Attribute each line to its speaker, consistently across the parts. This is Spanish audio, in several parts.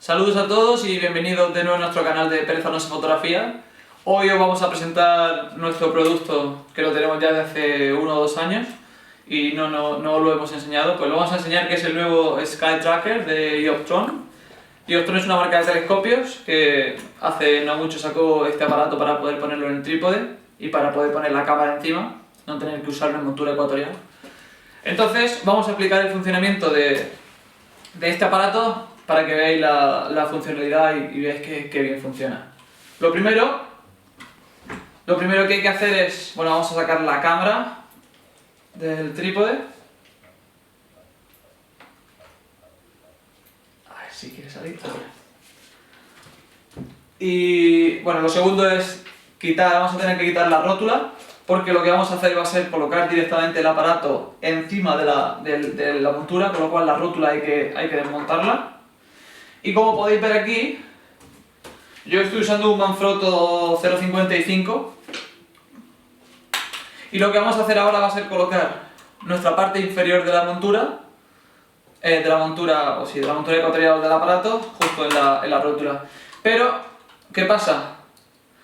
Speaker 1: Saludos a todos y bienvenidos de nuevo a nuestro canal de Pérez Alonso Fotografía. Hoy os vamos a presentar nuestro producto que lo tenemos ya de hace 1 o 2 años y no lo hemos enseñado. Pues lo vamos a enseñar, que es el nuevo Sky Tracker de Ioptron. Ioptron es una marca de telescopios que hace no mucho sacó este aparato para poder ponerlo en el trípode y para poder poner la cámara encima, no tener que usarlo en montura ecuatorial. Entonces vamos a explicar el funcionamiento de este aparato para que veáis la funcionalidad y veáis que bien funciona. Lo primero que hay que hacer es, bueno, vamos a sacar la cámara del trípode. A ver si quiere salir. Y bueno, lo segundo es vamos a tener que quitar la rótula, porque lo que vamos a hacer va a ser colocar directamente el aparato encima de la montura, con lo cual la rótula hay que desmontarla. Y como podéis ver aquí, yo estoy usando un Manfrotto 0.55 y lo que vamos a hacer ahora va a ser colocar nuestra parte inferior de la montura, de la montura ecuatorial del aparato, justo en la rótula. Pero, ¿qué pasa?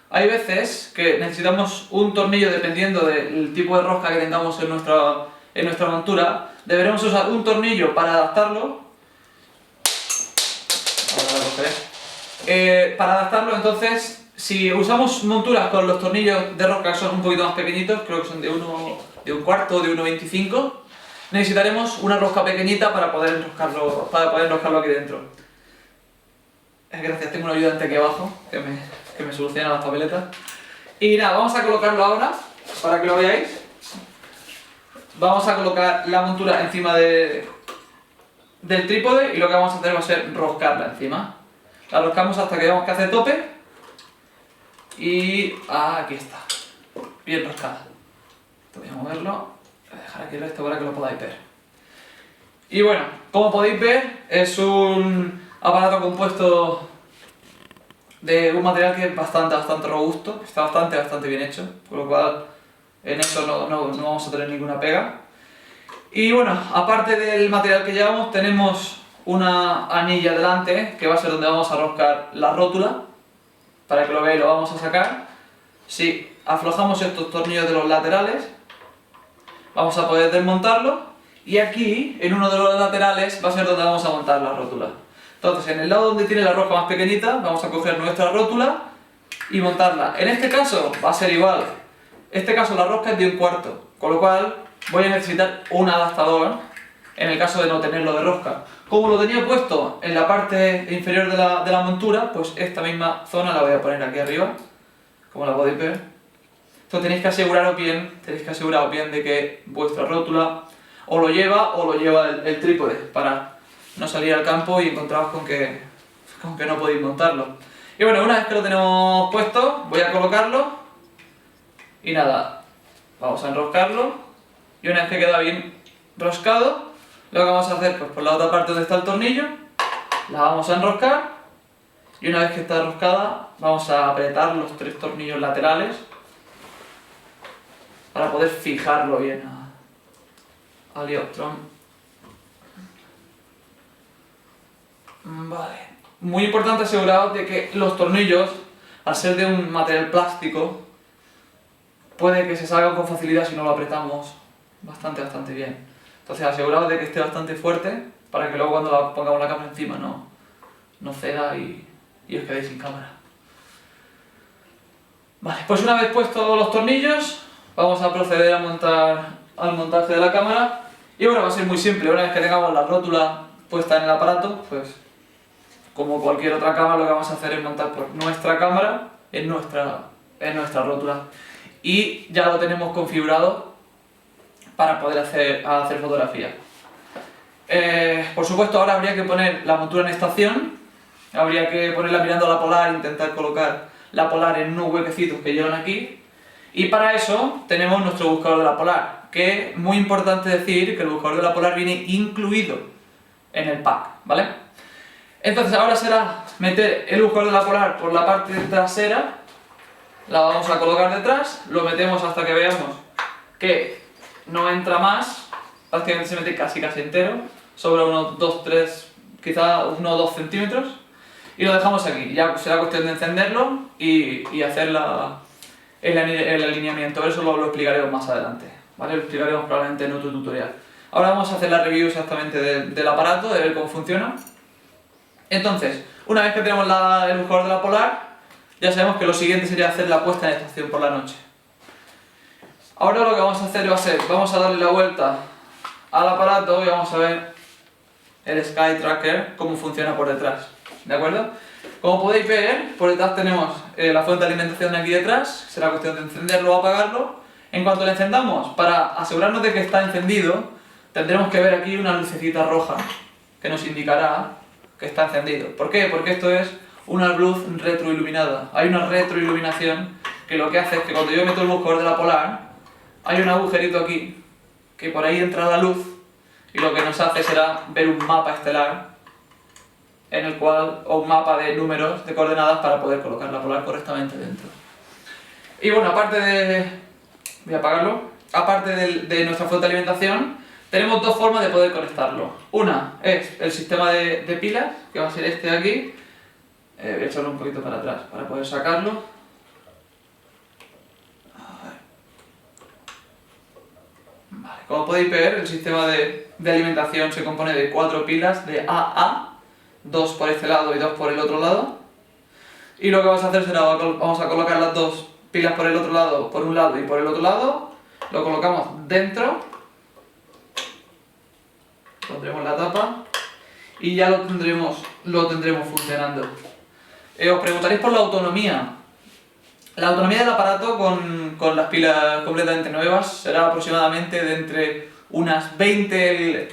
Speaker 1: Hay veces que necesitamos un tornillo, dependiendo del tipo de rosca que tengamos en nuestra montura. Deberemos usar un tornillo para adaptarlo. Para adaptarlo, entonces, si usamos monturas con los tornillos de rosca que son un poquito más pequeñitos, creo que son de 1/4, de 1/25, necesitaremos una rosca pequeñita para poder enroscarlo aquí dentro. Gracias, tengo un ayudante aquí abajo que me soluciona las papeletas. Y nada, vamos a colocarlo ahora, para que lo veáis. Vamos a colocar la montura encima del trípode y lo que vamos a hacer va a ser roscarla encima. La roscamos hasta que veamos que hace tope y aquí está, bien roscada. Voy a moverlo, voy a dejar aquí el resto para que lo podáis ver. Y bueno, como podéis ver, es un aparato compuesto de un material que es bastante robusto, está bastante bien hecho, por lo cual en eso no vamos a tener ninguna pega. Y bueno, aparte del material que llevamos, tenemos una anilla delante, que va a ser donde vamos a roscar la rótula. Para que lo veáis, lo vamos a sacar. Si aflojamos estos tornillos de los laterales, vamos a poder desmontarlo. Y aquí, en uno de los laterales, va a ser donde vamos a montar la rótula. Entonces, en el lado donde tiene la rosca más pequeñita, vamos a coger nuestra rótula y montarla. En este caso, va a ser igual. En este caso, la rosca es de 1/4, con lo cual voy a necesitar un adaptador en el caso de no tenerlo de rosca. Como lo tenía puesto en la parte inferior de la montura, pues esta misma zona la voy a poner aquí arriba, como la podéis ver. Entonces tenéis que aseguraros bien de que vuestra rótula o lo lleva el trípode, para no salir al campo y encontraros con que no podéis montarlo. Y bueno, una vez que lo tenemos puesto, voy a colocarlo y nada, vamos a enroscarlo. Y una vez que queda bien roscado, lo que vamos a hacer, pues por la otra parte donde está el tornillo, la vamos a enroscar. Y una vez que está enroscada, vamos a apretar los 3 tornillos laterales para poder fijarlo bien al Ioptron. Vale. Muy importante aseguraros de que los tornillos, al ser de un material plástico, puede que se salgan con facilidad si no lo apretamos bastante bien. Entonces aseguraos de que esté bastante fuerte, para que luego cuando pongamos la cámara encima no ceda y os quedéis sin cámara. Vale, pues una vez puestos los tornillos, vamos a proceder al montaje de la cámara. Y bueno, va a ser muy simple. Una vez que tengamos la rótula puesta en el aparato, pues como cualquier otra cámara, lo que vamos a hacer es montar pues nuestra cámara en nuestra rótula. Y ya lo tenemos configurado para poder hacer fotografía. Por supuesto, ahora habría que poner la montura en estación, habría que ponerla mirando a la polar, intentar colocar la polar en unos huequecitos que llevan aquí. Y para eso tenemos nuestro buscador de la polar, que es muy importante decir que el buscador de la polar viene incluido en el pack, ¿vale? Entonces ahora será meter el buscador de la polar por la parte trasera, la vamos a colocar detrás, lo metemos hasta que veamos que no entra más, prácticamente se mete casi entero, sobra unos 2, 3, quizá 1 o 2 centímetros. Y lo dejamos aquí, ya será cuestión de encenderlo y hacer el alineamiento. Eso lo explicaremos más adelante, ¿vale? Lo explicaremos probablemente en otro tutorial. Ahora vamos a hacer la review exactamente del aparato, de ver cómo funciona. Entonces, una vez que tenemos el buscador de la Polar, ya sabemos que lo siguiente sería hacer la puesta en estación por la noche. Ahora lo que vamos a hacer va a ser, vamos a darle la vuelta al aparato y vamos a ver el Sky Tracker, cómo funciona por detrás, ¿de acuerdo? Como podéis ver, por detrás tenemos la fuente de alimentación aquí detrás, será cuestión de encenderlo o apagarlo. En cuanto lo encendamos, para asegurarnos de que está encendido, tendremos que ver aquí una lucecita roja que nos indicará que está encendido. ¿Por qué? Porque esto es una luz retroiluminada. Hay una retroiluminación que lo que hace es que cuando yo meto el buscador de la Polar, hay un agujerito aquí, que por ahí entra la luz y lo que nos hace será ver un mapa estelar en el cual, o un mapa de números, de coordenadas para poder colocar la Polar correctamente dentro. Y bueno, aparte de... voy a apagarlo. Aparte de nuestra fuente de alimentación, tenemos dos formas de poder conectarlo. Una es el sistema de pilas, que va a ser este de aquí. Voy a echarlo un poquito para atrás para poder sacarlo. Vale, como podéis ver, el sistema de alimentación se compone de 4 pilas de AA, 2 por este lado y 2 por el otro lado. Y lo que vamos a hacer será, vamos a colocar las dos pilas por el otro lado, por un lado y por el otro lado. Lo colocamos dentro, pondremos la tapa y ya lo tendremos funcionando. Os preguntaréis por la autonomía. La autonomía del aparato con las pilas completamente nuevas será aproximadamente de entre unas 20...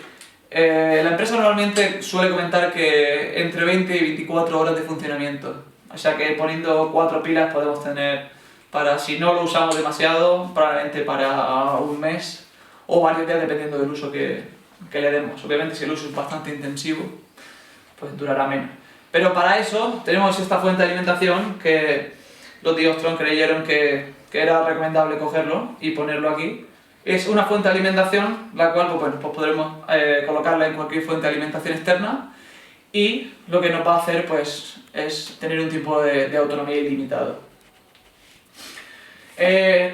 Speaker 1: la empresa normalmente suele comentar que entre 20 y 24 horas de funcionamiento. O sea que poniendo 4 pilas podemos tener, para si no lo usamos demasiado, probablemente para un mes o varios días dependiendo del uso que le demos. Obviamente si el uso es bastante intensivo, pues durará menos. Pero para eso tenemos esta fuente de alimentación que los Diostron creyeron que era recomendable cogerlo y ponerlo aquí. Es una fuente de alimentación, la cual pues podremos colocarla en cualquier fuente de alimentación externa y lo que nos va a hacer pues, es tener un tipo de autonomía ilimitado.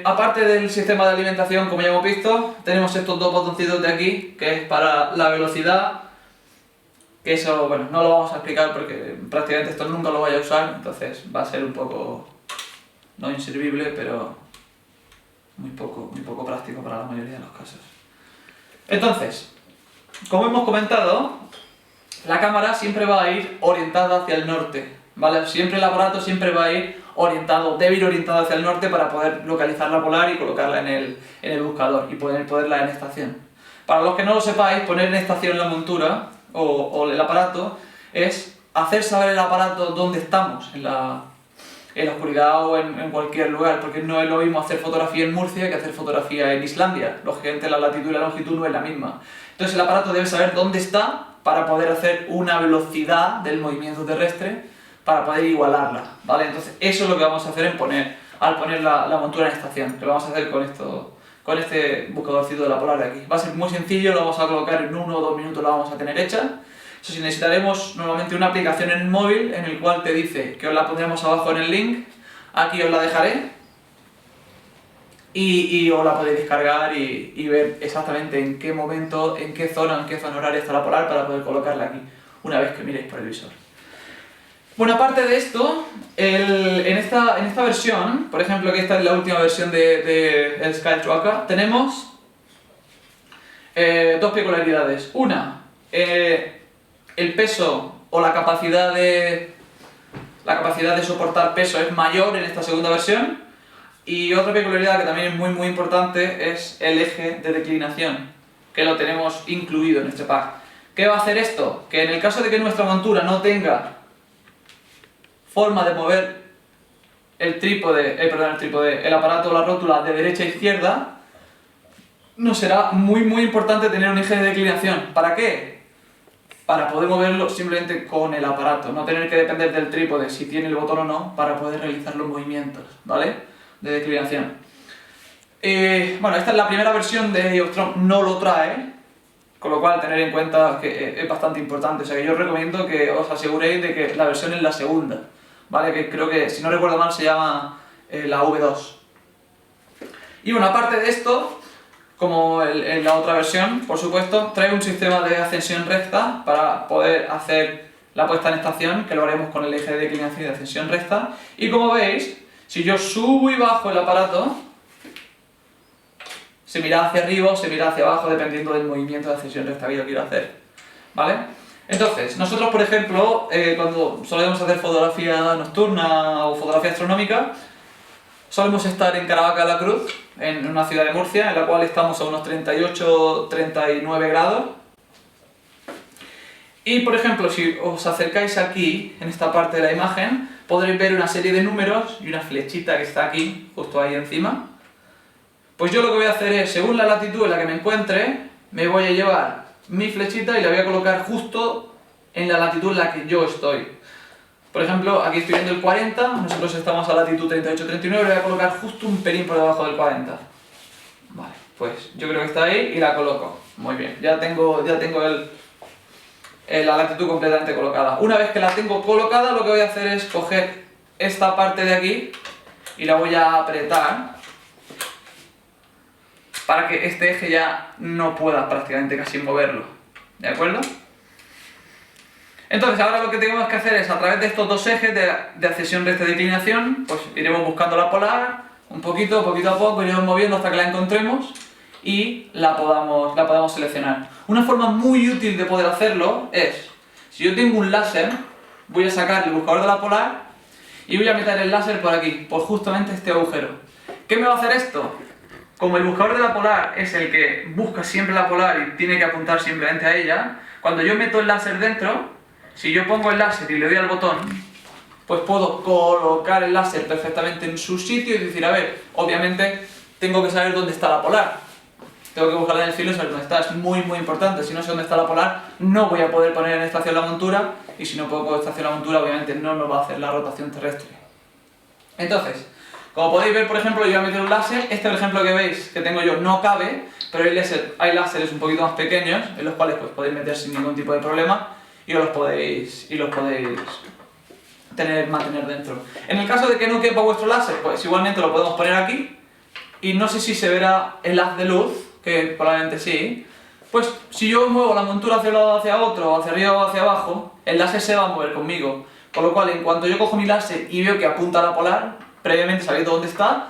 Speaker 1: Aparte del sistema de alimentación, como ya hemos visto, tenemos estos dos botoncitos de aquí, que es para la velocidad, que eso, bueno, no lo vamos a explicar porque prácticamente esto nunca lo voy a usar, entonces va a ser un poco, no inservible, pero muy poco práctico para la mayoría de los casos. Entonces, como hemos comentado, la cámara siempre va a ir orientada hacia el norte, ¿vale? Siempre el aparato siempre va a ir debe ir orientado hacia el norte para poder localizar la Polar y colocarla en el buscador y ponerla en estación. Para los que no lo sepáis, poner en estación la montura o el aparato es hacer saber al aparato dónde estamos en la oscuridad o en cualquier lugar, porque no es lo mismo hacer fotografía en Murcia que hacer fotografía en Islandia. Lógicamente la latitud y la longitud no es la misma. Entonces el aparato debe saber dónde está para poder hacer una velocidad del movimiento terrestre para poder igualarla, ¿vale? Entonces eso es lo que vamos a hacer al poner la montura en estación, que lo vamos a hacer con este buscadorcito de la Polar de aquí. Va a ser muy sencillo, lo vamos a colocar en 1 o 2 minutos, la vamos a tener hecha. Eso sí, necesitaremos normalmente una aplicación en el móvil en el cual te dice que os la pondremos abajo en el link, aquí os la dejaré y os la podéis descargar y ver exactamente en qué momento, en qué zona horaria está la Polar para poder colocarla aquí, una vez que miréis por el visor. Bueno, aparte de esto, en esta versión, por ejemplo, que esta es la última versión del Sky Tracker, tenemos dos peculiaridades. Una, el peso o la capacidad de soportar peso es mayor en esta segunda versión. Y otra peculiaridad que también es muy importante es el eje de declinación, que lo tenemos incluido en este pack. ¿Qué va a hacer esto? Que en el caso de que nuestra montura no tenga forma de mover el aparato o la rótula de derecha a izquierda, nos será muy importante tener un eje de declinación. ¿Para qué? Para poder moverlo simplemente con el aparato, no tener que depender del trípode si tiene el botón o no para poder realizar los movimientos, ¿vale? De declinación. Bueno, esta es la primera versión de Diostron, no lo trae, Con lo cual, tener en cuenta que es bastante importante. O sea, que yo os recomiendo que os aseguréis de que la versión es la segunda, ¿vale? Que creo que, si no recuerdo mal, se llama la V2. Y bueno, aparte de esto, como en la otra versión, por supuesto, trae un sistema de ascensión recta para poder hacer la puesta en estación, que lo haremos con el eje de declinación y de ascensión recta. Y como veis, si yo subo y bajo el aparato, se mira hacia arriba o se mira hacia abajo dependiendo del movimiento de ascensión recta que yo quiero hacer, ¿vale? Entonces, nosotros por ejemplo, cuando solemos hacer fotografía nocturna o fotografía astronómica, solemos estar en Caravaca de la Cruz, en una ciudad de Murcia, en la cual estamos a unos 38-39 grados. Y por ejemplo, si os acercáis aquí, en esta parte de la imagen, podréis ver una serie de números y una flechita que está aquí, justo ahí encima. Pues yo lo que voy a hacer es, según la latitud en la que me encuentre, me voy a llevar mi flechita y la voy a colocar justo en la latitud en la que yo estoy. Por ejemplo, aquí estoy viendo el 40, nosotros estamos a latitud 38-39, lo voy a colocar justo un pelín por debajo del 40. Vale, pues yo creo que está ahí y la coloco. Muy bien, ya tengo la latitud completamente colocada. Una vez que la tengo colocada, lo que voy a hacer es coger esta parte de aquí y la voy a apretar para que este eje ya no pueda prácticamente casi moverlo, ¿de acuerdo? Entonces ahora lo que tenemos que hacer es, a través de estos dos ejes de ascensión recta y declinación, pues iremos buscando la polar, poquito a poco, iremos moviendo hasta que la encontremos y la podamos seleccionar. Una forma muy útil de poder hacerlo es, si yo tengo un láser, voy a sacar el buscador de la polar y voy a meter el láser por aquí, por justamente este agujero. ¿Qué me va a hacer esto? Como el buscador de la polar es el que busca siempre la polar y tiene que apuntar simplemente a ella, cuando yo meto el láser dentro, si yo pongo el láser y le doy al botón, pues puedo colocar el láser perfectamente en su sitio y decir, a ver, obviamente tengo que saber dónde está la polar. Tengo que buscarla en el cielo y saber dónde está. Es muy importante. Si no sé dónde está la polar, no voy a poder poner en estación la montura, y si no pongo en estación la montura, obviamente no nos va a hacer la rotación terrestre. Entonces, como podéis ver, por ejemplo, yo voy a meter un láser. Este, por ejemplo, que veis que tengo yo no cabe, pero hay láseres un poquito más pequeños, en los cuales pues, podéis meter sin ningún tipo de problema y los podéis mantener dentro. En el caso de que no quepa vuestro láser, pues igualmente lo podemos poner aquí, y no sé si se verá el haz de luz, que probablemente sí. Pues si yo muevo la montura hacia un lado, hacia otro, hacia arriba o hacia abajo, el láser se va a mover conmigo. Con lo cual, en cuanto yo cojo mi láser y veo que apunta a la polar, previamente sabiendo dónde está,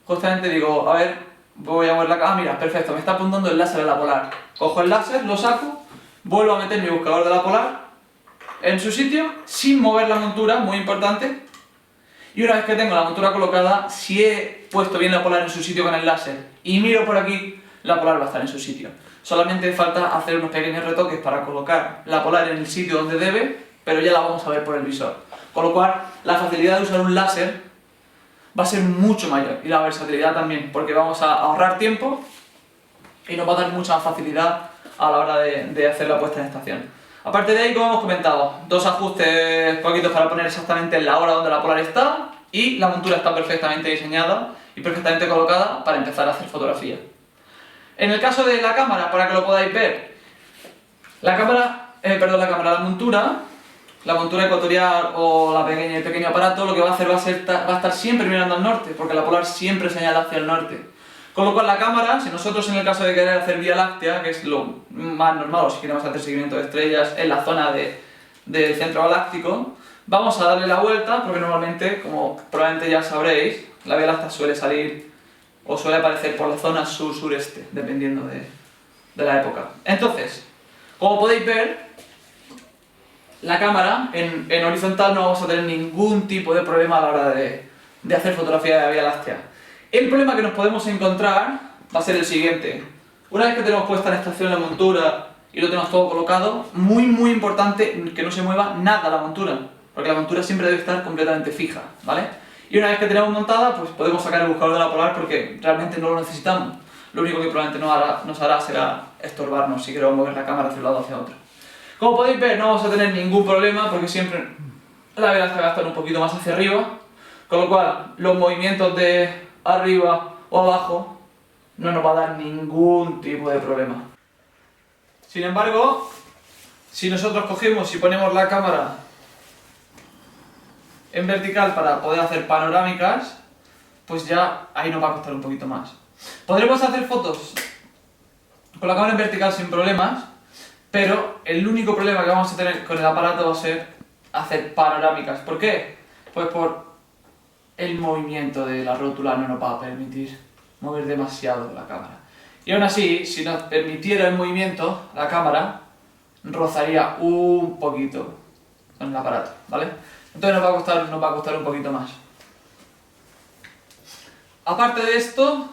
Speaker 1: justamente digo, a ver, voy a mover la cámara, mira, perfecto, me está apuntando el láser a la polar. Cojo el láser, lo saco, vuelvo a meter mi buscador de la polar en su sitio, sin mover la montura, muy importante. Y una vez que tengo la montura colocada, si he puesto bien la polar en su sitio con el láser y miro por aquí, la polar va a estar en su sitio. Solamente falta hacer unos pequeños retoques para colocar la polar en el sitio donde debe, pero ya la vamos a ver por el visor. Con lo cual, la facilidad de usar un láser va a ser mucho mayor, y la versatilidad también, porque vamos a ahorrar tiempo y nos va a dar mucha facilidad a la hora de hacer la puesta en estación. Aparte de ahí, como hemos comentado, dos ajustes poquitos para poner exactamente la hora donde la polar está, y la montura está perfectamente diseñada y perfectamente colocada para empezar a hacer fotografía. En el caso de la cámara, para que lo podáis ver, la montura ecuatorial o el pequeño aparato, lo que va a hacer va a estar siempre mirando al norte, porque la polar siempre señala hacia el norte. Con lo cual la cámara, si nosotros en el caso de querer hacer Vía Láctea, que es lo más normal, o si queremos hacer seguimiento de estrellas en la zona del centro galáctico, vamos a darle la vuelta, porque normalmente, como probablemente ya sabréis, la Vía Láctea suele salir o suele aparecer por la zona sur-sureste, dependiendo de la época. Entonces, como podéis ver, la cámara en horizontal no vamos a tener ningún tipo de problema a la hora de hacer fotografía de la Vía Láctea. El problema que nos podemos encontrar va a ser el siguiente. Una vez que tenemos puesta en estación la montura y lo tenemos todo colocado, muy importante que no se mueva nada la montura, porque la montura siempre debe estar completamente fija, ¿vale? Y una vez que tenemos montada, pues podemos sacar el buscador de la polar porque realmente no lo necesitamos. Lo único que probablemente nos hará será estorbarnos si queremos mover la cámara hacia un lado o hacia otro. Como podéis ver, no vamos a tener ningún problema porque siempre la Vía Láctea va a estar un poquito más hacia arriba, con lo cual los movimientos de arriba o abajo no nos va a dar ningún tipo de problema. Sin embargo, si nosotros cogemos y ponemos la cámara en vertical para poder hacer panorámicas, pues ya ahí nos va a costar un poquito más. Podremos hacer fotos con la cámara en vertical sin problemas, pero el único problema que vamos a tener con el aparato va a ser hacer panorámicas. ¿Por qué? Pues por el movimiento de la rótula no nos va a permitir mover demasiado la cámara. Y aún así, si nos permitiera el movimiento, la cámara rozaría un poquito con el aparato, ¿vale? Entonces nos va a costar un poquito más. Aparte de esto,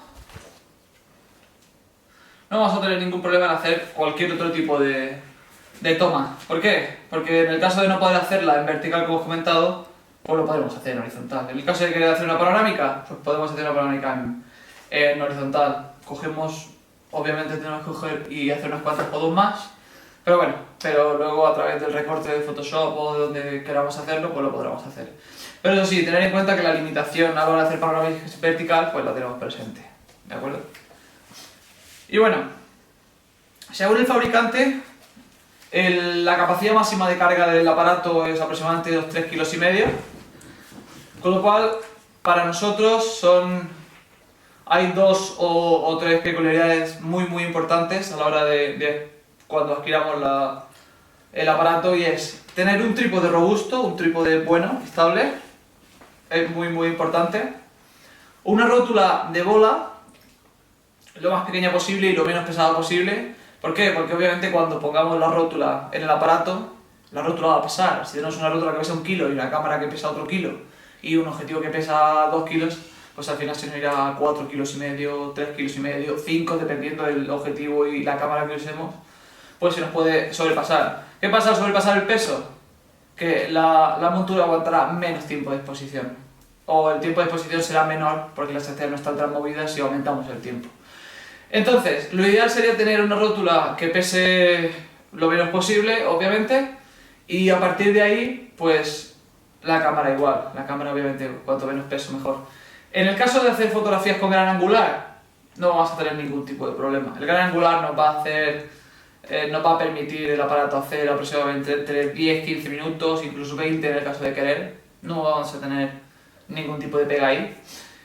Speaker 1: no vamos a tener ningún problema en hacer cualquier otro tipo de toma. ¿Por qué? Porque en el caso de no poder hacerla en vertical, como os he comentado, pues lo podemos hacer en horizontal. En el caso de querer hacer una panorámica, pues podemos hacer una panorámica en horizontal. Cogemos, obviamente tenemos que coger y hacer unas cuantas fotos más, pero bueno, pero luego a través del recorte de Photoshop o de donde queramos hacerlo, pues lo podremos hacer. Pero eso sí, tener en cuenta que la limitación a la hora de hacer panorámicas vertical, pues la tenemos presente, ¿de acuerdo? Y bueno, según el fabricante, la capacidad máxima de carga del aparato es aproximadamente de 3,5 kilos, con lo cual para nosotros hay dos o tres peculiaridades muy importantes a la hora de cuando adquiramos el aparato, y es tener un trípode robusto, un trípode bueno, estable, es muy importante, una rótula de bola lo más pequeña posible y lo menos pesada posible. ¿Por qué? Porque obviamente cuando pongamos la rótula en el aparato, la rótula va a pesar. Si tenemos una rótula que pesa 1 kilo y una cámara que pesa otro kilo y un objetivo que pesa 2 kilos, pues al final se nos irá a 4,5 kilos, 3,5 kilos, 5, dependiendo del objetivo y la cámara que usemos, pues se nos puede sobrepasar. ¿Qué pasa al sobrepasar el peso? Que la montura aguantará menos tiempo de exposición, o el tiempo de exposición será menor porque las estrellas no están tan movidas si aumentamos el tiempo. Entonces, lo ideal sería tener una rótula que pese lo menos posible, obviamente, y a partir de ahí, pues la cámara igual. La cámara, obviamente, cuanto menos peso, mejor. En el caso de hacer fotografías con gran angular, no vamos a tener ningún tipo de problema. El gran angular nos va a permitir el aparato hacer aproximadamente entre 10-15 minutos, incluso 20 en el caso de querer. No vamos a tener ningún tipo de pega ahí.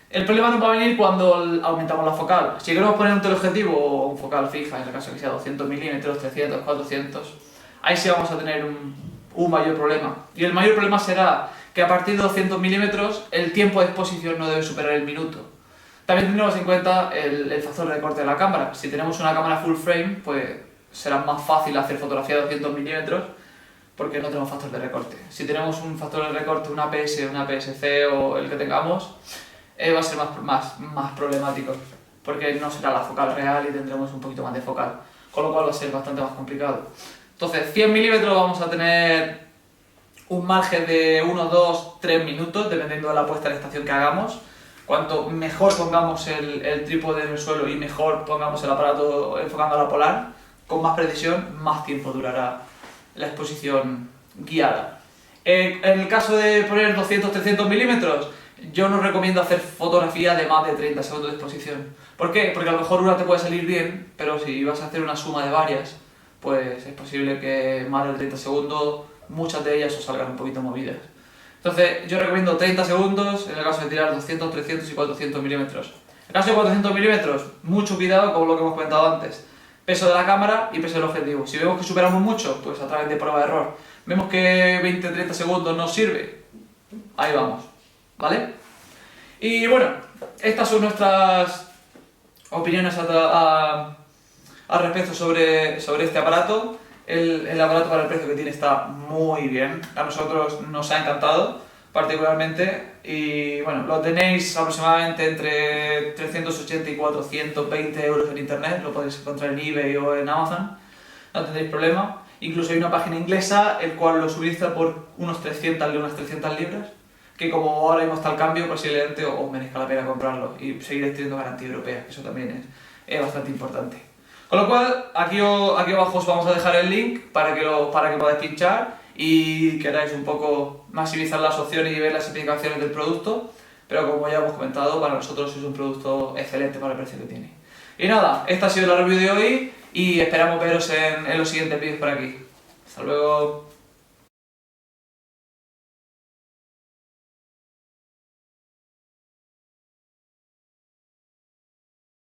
Speaker 1: El problema nos va a venir cuando aumentamos la focal. Si queremos poner un teleobjetivo o un focal fija, en el caso que sea 200 milímetros, 300, 400, ahí sí vamos a tener un mayor problema. Y el mayor problema será que a partir de 200 milímetros el tiempo de exposición no debe superar el minuto. También tenemos en cuenta el factor de recorte de la cámara. Si tenemos una cámara full frame, pues será más fácil hacer fotografía de 200 milímetros porque no tenemos factor de recorte. Si tenemos un factor de recorte, una APS, una APS-C o el que tengamos, va a ser más problemático, porque no será la focal real y tendremos un poquito más de focal, con lo cual va a ser bastante más complicado. Entonces, 100 milímetros vamos a tener un margen de 1, 2, 3 minutos, dependiendo de la puesta en estación que hagamos. Cuanto mejor pongamos el trípode en el suelo y mejor pongamos el aparato enfocando a la polar, con más precisión, más tiempo durará la exposición guiada. En el caso de poner 200-300 milímetros, yo no recomiendo hacer fotografía de más de 30 segundos de exposición. ¿Por qué? Porque a lo mejor una te puede salir bien, pero si vas a hacer una suma de varias, pues es posible que más de 30 segundos, muchas de ellas os salgan un poquito movidas. Entonces yo recomiendo 30 segundos en el caso de tirar 200, 300 y 400 milímetros. En el caso de 400 milímetros, mucho cuidado con lo que hemos comentado antes. Peso de la cámara y peso del objetivo. Si vemos que superamos mucho, pues a través de prueba de error. Vemos que 20-30 segundos nos sirve, ahí vamos. ¿Vale? Y bueno, estas son nuestras opiniones al respecto sobre este aparato. El aparato para el precio que tiene está muy bien. A nosotros nos ha encantado particularmente. Y bueno, lo tenéis aproximadamente entre 380 y 420 euros en internet. Lo podéis encontrar en eBay o en Amazon. No tendréis problema. Incluso hay una página inglesa el cual lo suministra por unas 300 libras. Que como ahora mismo está el cambio, posiblemente os merezca la pena comprarlo y seguiréis teniendo garantía europea, que eso también es bastante importante. Con lo cual, aquí abajo os vamos a dejar el link para que podáis pinchar y queráis un poco maximizar las opciones y ver las implicaciones del producto, pero como ya hemos comentado, para nosotros es un producto excelente para el precio que tiene. Y nada, esta ha sido la review de hoy. y esperamos veros en los siguientes vídeos por aquí. Hasta luego.